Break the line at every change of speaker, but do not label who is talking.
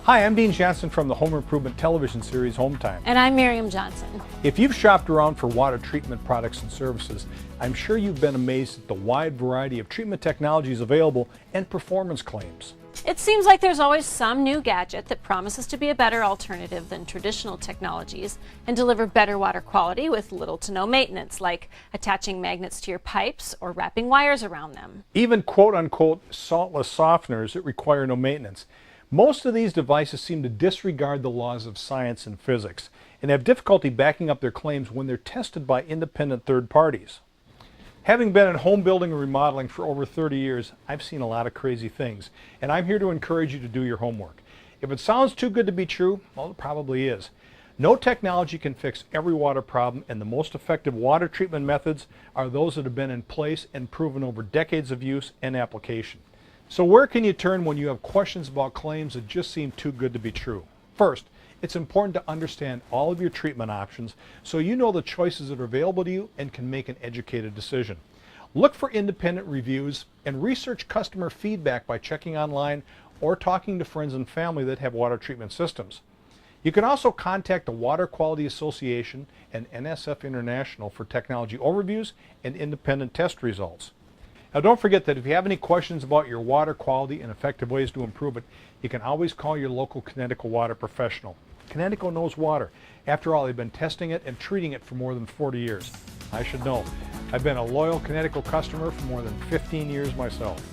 Hi, I'm Dean Johnson from the Home Improvement television series Home Time.
And I'm Miriam Johnson.
If you've shopped around for water treatment products and services, I'm sure you've been amazed at the wide variety of treatment technologies available and performance claims.
It seems like there's always some new gadget that promises to be a better alternative than traditional technologies and deliver better water quality with little to no maintenance, like attaching magnets to your pipes or wrapping wires around them.
Even quote-unquote saltless softeners that require no maintenance. Most of these devices seem to disregard the laws of science and physics and have difficulty backing up their claims when they're tested by independent third parties. Having been in home building and remodeling for over 30 years, I've seen a lot of crazy things, and I'm here to encourage you to do your homework. If it sounds too good to be true, well, it probably is. No technology can fix every water problem, and the most effective water treatment methods are those that have been in place and proven over decades of use and application. So where can you turn when you have questions about claims that just seem too good to be true? First, it's important to understand all of your treatment options so you know the choices that are available to you and can make an educated decision. Look for independent reviews and research customer feedback by checking online or talking to friends and family that have water treatment systems. You can also contact the Water Quality Association and NSF International for technology overviews and independent test results. Now don't forget that if you have any questions about your water quality and effective ways to improve it, you can always call your local Kinetico water professional. Kinetico knows water. After all, they've been testing it and treating it for more than 40 years. I should know. I've been a loyal Kinetico customer for more than 15 years myself.